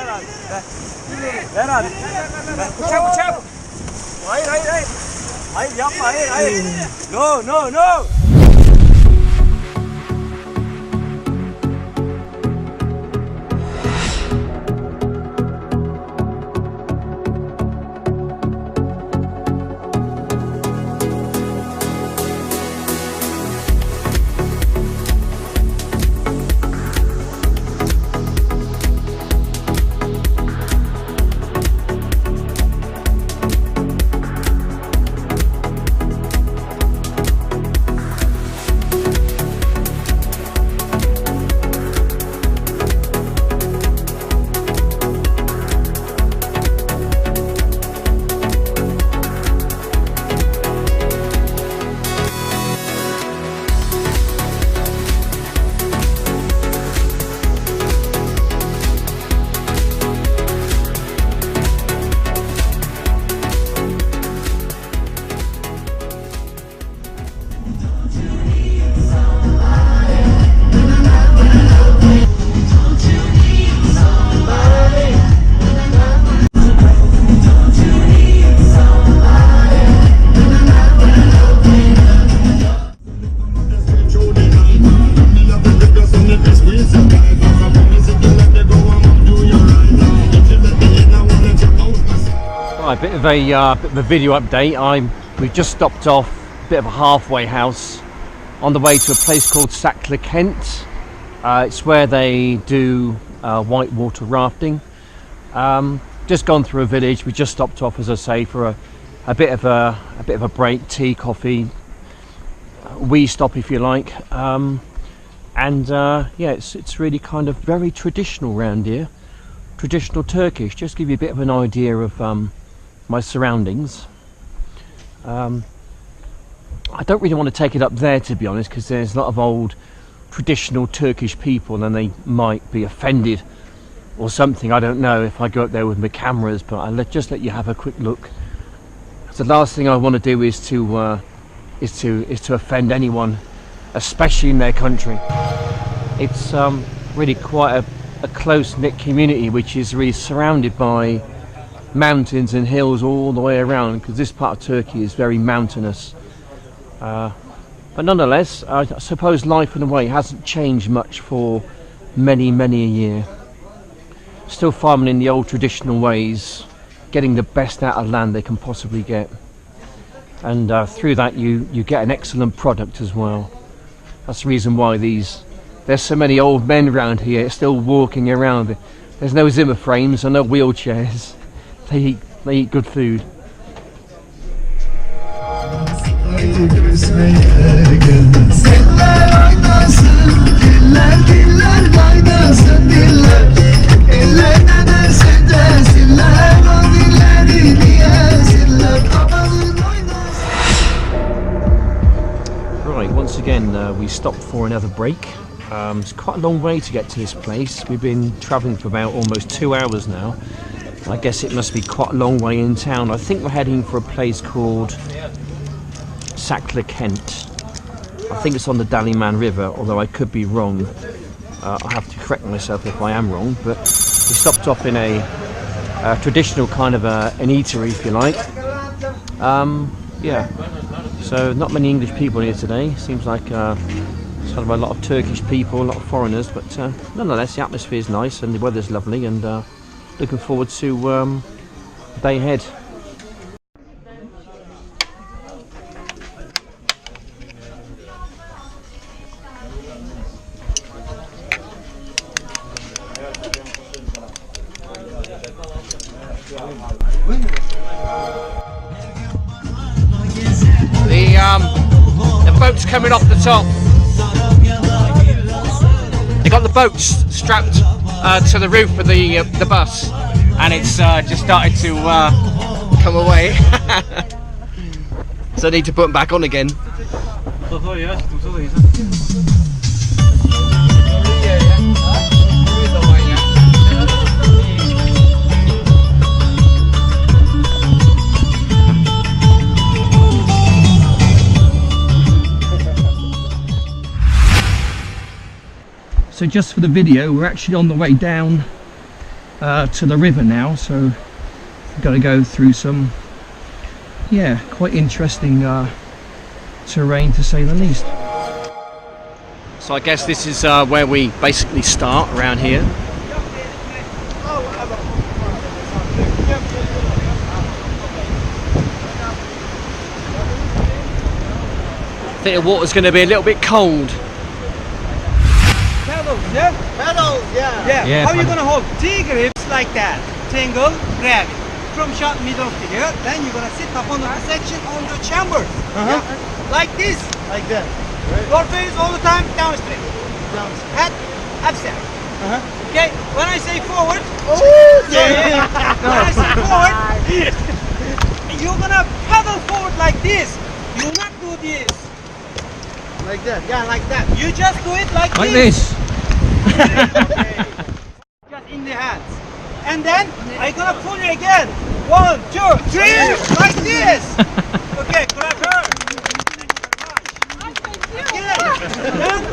abi. Ver abi. Bıçak. Hayır. Hayır yapma hayır. No. A bit of a video update. We've just stopped off a bit of a halfway house on the way to a place called Saclay-Kent. It's where they do whitewater rafting. Just gone through a village. We just stopped off, as I say, for a bit of a break, tea, coffee, wee stop if you like. Yeah, it's really kind of very traditional round here, traditional Turkish. Just give you a bit of an idea of my surroundings. I don't really want to take it up there, to be honest, because there's a lot of old traditional Turkish people and they might be offended or something. I don't know if I go up there with my cameras, but I'll just let you have a quick look. The last thing I want to do is to offend anyone, especially in their country. It's really quite a close-knit community, which is really surrounded by mountains and hills all the way around, because this part of Turkey is very mountainous. But nonetheless, I suppose life in a way hasn't changed much for many a year. Still farming in the old traditional ways, getting the best out of land they can possibly get, and through that you get an excellent product as well. That's the reason why there's so many old men around here still walking around. There's no Zimmer frames and no wheelchairs. They eat good food. Right, once again we stopped for another break. It's quite a long way to get to this place. We've been travelling for about almost 2 hours now. I guess it must be quite a long way in town. I think we're heading for a place called Saclay-Kent. I think it's on the Dalliman River, although I could be wrong. I have to correct myself if I am wrong, but we stopped off in a traditional kind of an eatery, if you like. Yeah, so not many English people here today. Seems like sort of a lot of Turkish people, a lot of foreigners, but nonetheless the atmosphere is nice and the weather's lovely, and looking forward to the day ahead. The boat's coming off the top. They got the boats strapped to the roof of the bus, and it's just started to come away. So I need to put them back on again. So just for the video, we're actually on the way down to the river now, so we've got to go through some, yeah, quite interesting terrain to say the least. So I guess this is where we basically start around here. I think the water's going to be a little bit cold. Paddles, yeah? Paddles, yeah. Yeah, How are you paddle. gonna hold? T grips like that. Tangle, grab it. From shot middle to here. Then you're gonna sit upon the section on the chamber. Yeah? Like this. Like that. Your face all the time down straight. Down straight. Head upside. Okay? When I say forward, yeah. When I say forward, you're gonna paddle forward like this. You will not do this. Like that, yeah, like that. You just do it like this. Okay. Just in the hands. And then I'm gonna pull you again. 1, 2, 3, like this. Okay, grab her. Again.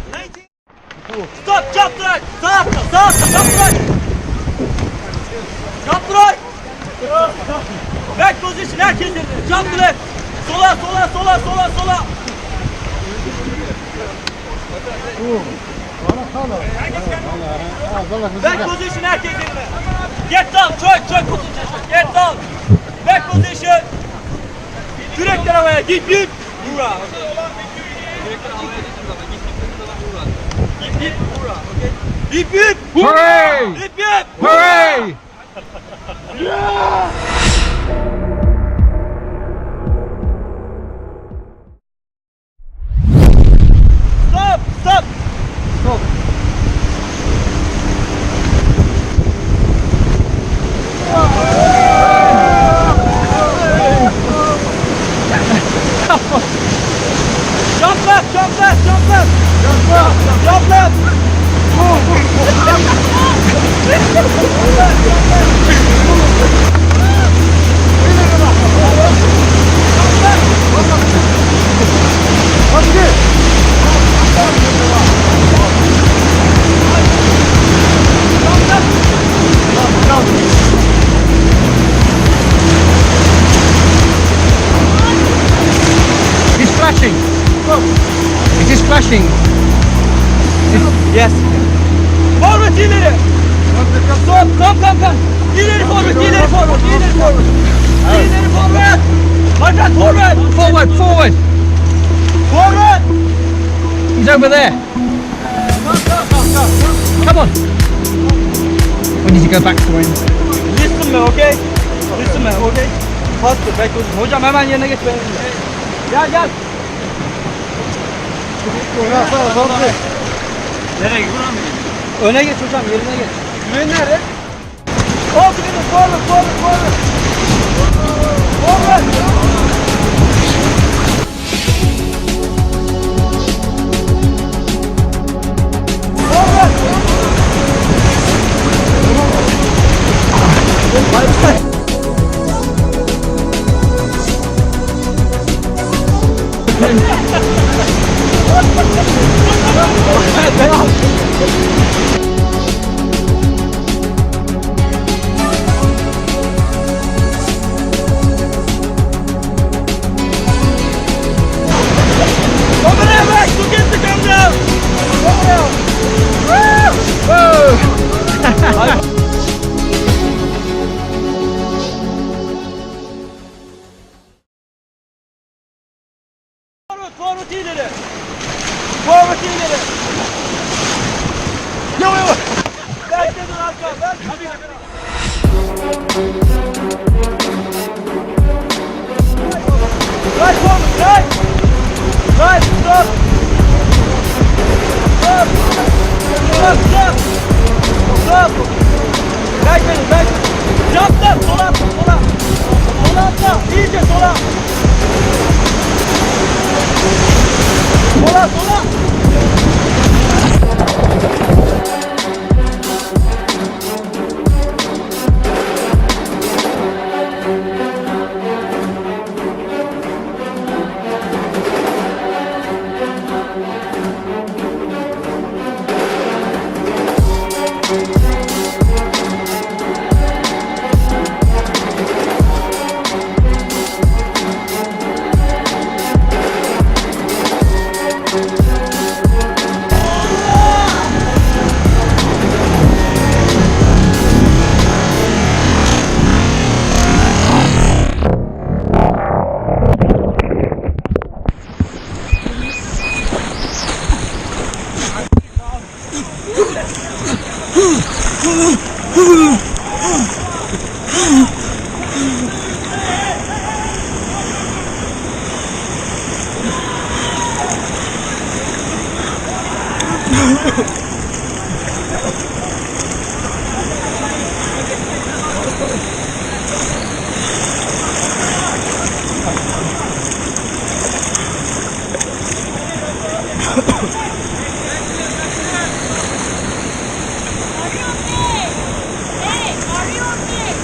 19. Stop, jump right. Stop, jump right. Jump right. Back position, herkes jump left. Sola. Back position, herkes yerine. Get down, try position. Get down. Back position. Direkler havaya, git. Vura. Git, vura. Git. Hooray! Git. Hooray! Stop. Jump left. It's flashing. It is flashing. Yes. Forward ileri. Stop. Come. İleri forward. My friend, forward. Forward. He's over there. Come on. We need to go back to him. Listen me, okay? Faster, bekliyorsun. Hocam hemen yerine geç benim. Gel. Nereye gidiyorsun? Öne geç hocam, yerine geç. Güven nerede? Forward. Forward ileri. Yo. Bekle dur arka. Right forward, right. Stop. Back. Jump left, sola. Sola atla, iyice sola. Sola.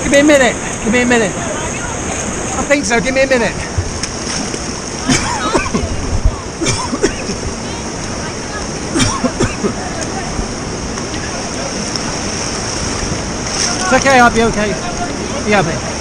Give me a minute. Give me a minute. I think so. Give me a minute. It's okay. I'll be okay. Yeah, mate.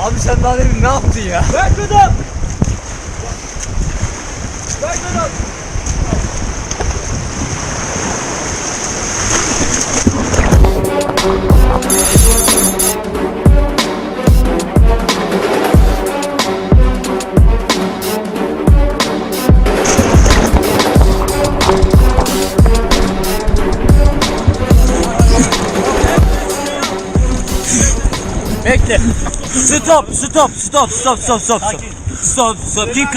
Abi sen daha demin ne yaptın ya? Ver kadın! Ver kadın! Bekle. Stop. Stop. Keep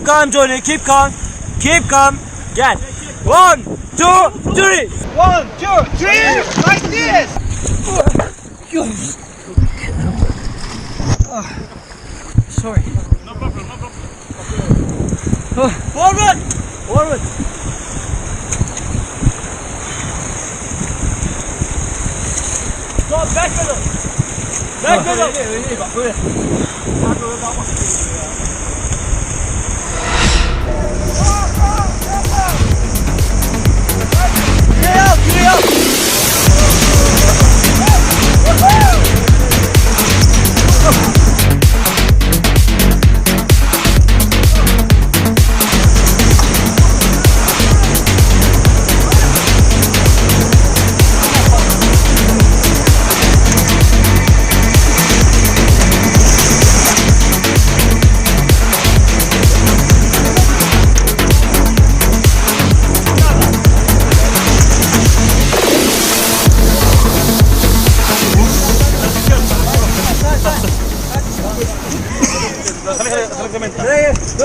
calm, Johnny. Keep calm. Gel. 1, 2, 3. 1, 2, 3. Like this. Sorry. Forward. Stop, back pedal. Bak böyle.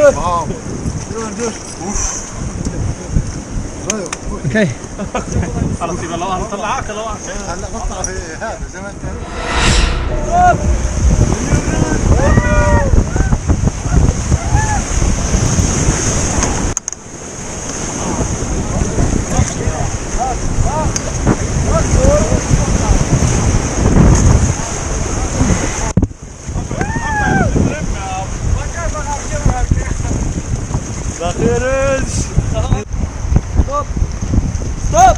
Yürü al. Okay. خلاص يبقى لو هنطلعك هلا بطلع في هذا زي ما انت Bakıyoruz. Stop.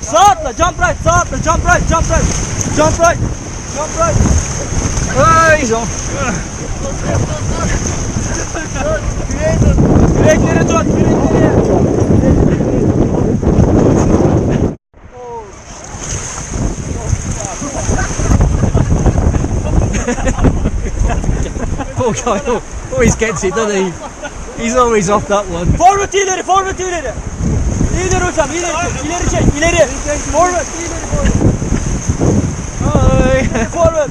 Sağ atla, jump right, sağ atla, jump right, jump right, jump right, jump right. Hey. Direkleri tut, direkleri. Poor guy always gets it, doesn't he? He's always off that one. Forward ileri, forward ileri. İleri hocam, ileri çek, ileri. Forward, ileri forward. Forward.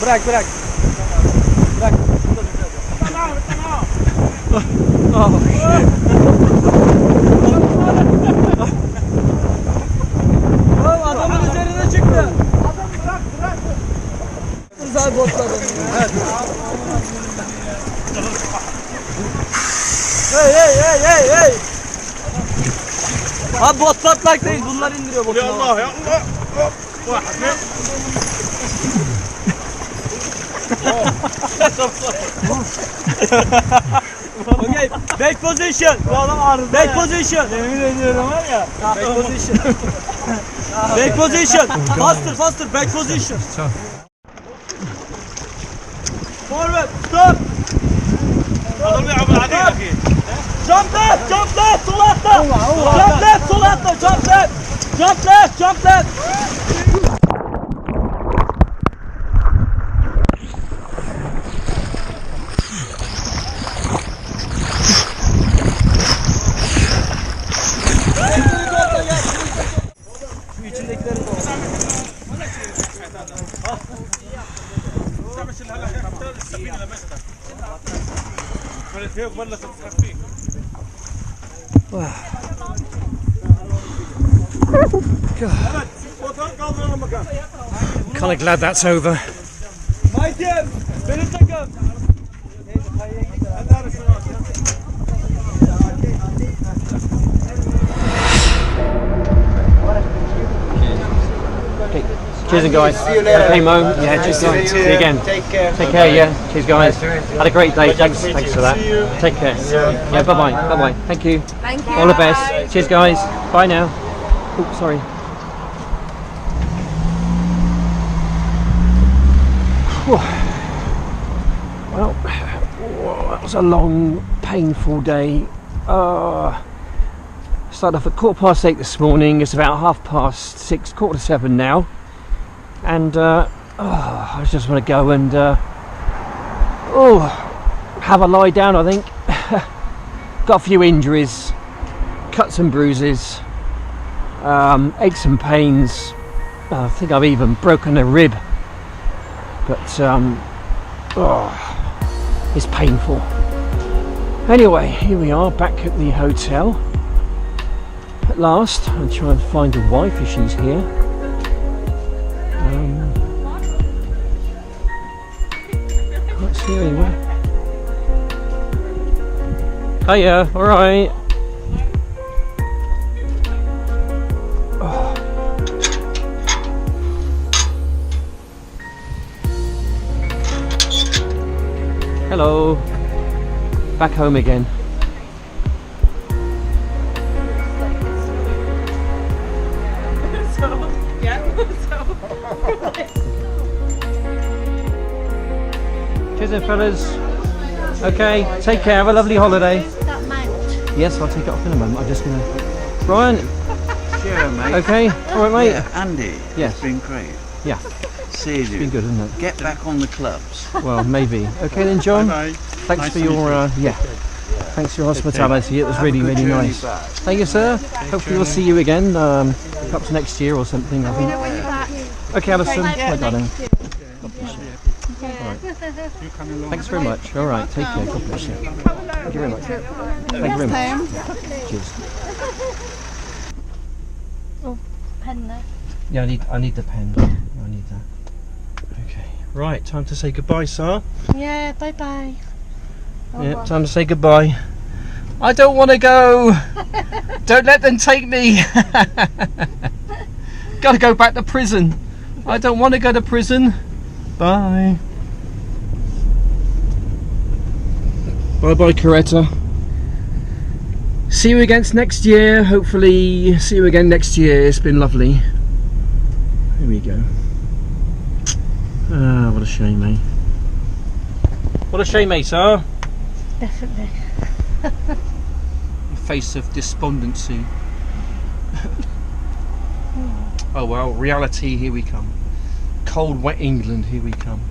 Bırak, bırak. Bırak. Oh shit. Oğlum adamın üzerine çıktı. Adam bırak, bırak. Güzel botladı. Evet. Hey hey hey hey hey. Abi bot patlaktayız. Bunlar indiriyor botu. Ya Allah ya Allah. Okay, back position. Bu adam ağrıdı. Back position. Yemin ediyorum var ya. Back position. Back position. Faster, faster. Back position. Forward. Stop. Jump left, jump left. Sol atla. Jump left, sol atla. Jump left. Jump left, jump left. Kind of glad that's over. Mighty'm, benim takım. Cheers, and guys. See you later. Okay, Mo. Yeah, cheers, guys. See you again. Take care. Take care. Yeah. Cheers, guys. Had a great day. Thanks for that. Take care. Yeah. Bye bye. Bye bye. Thank you. Thank you. All the best. Cheers, guys. Bye now. Oh, sorry. Well, that was a long, painful day. Started off at 8:15 this morning. It's about 6:30, 6:45 now, and I just want to go and have a lie down. I think got a few injuries, cuts and bruises, aches and pains. I think I've even broken a rib, but it's painful. Anyway, here we are back at the hotel. At last, I'll try and find a wife if she's here. Can't see her anywhere. Hiya, alright. Hello. Back home again. Cheers then, fellas. Okay, take care, have a lovely holiday. That mount. Yes, I'll take it off in a moment. I'm just gonna... Brian, Sure, mate. okay? Alright, mate? Yeah, Andy, Yes. it's been great. Yeah, See you. been good, isn't it? Get back on the clubs. Well, maybe. Okay then, John. Bye. Thanks Nice for to meet your, thanks for your hospitality. It was really, really nice. Thank you, sir. Hopefully we'll see you again, perhaps next year or something, I think. When you're back. Okay, Alison. Thank Bye, you. darling. You come along. Thanks very much. All right, take care. God bless you. Thank you very much. Thank you very much. Cheers. Pen there. Yeah, I need the pen. I need that. Okay. Right, time to say goodbye, sir. Yeah, bye bye. Yeah, time to say goodbye. I don't want to go. Don't let them take me. Gotta go back to prison. I don't want to go to prison. Bye. Bye bye, Coretta. See you again next year. Hopefully, see you again next year. It's been lovely. Here we go. Ah, what a shame, eh? What a shame, eh, sir? Definitely. Face of despondency. Oh well, reality, here we come. Cold, wet England, here we come.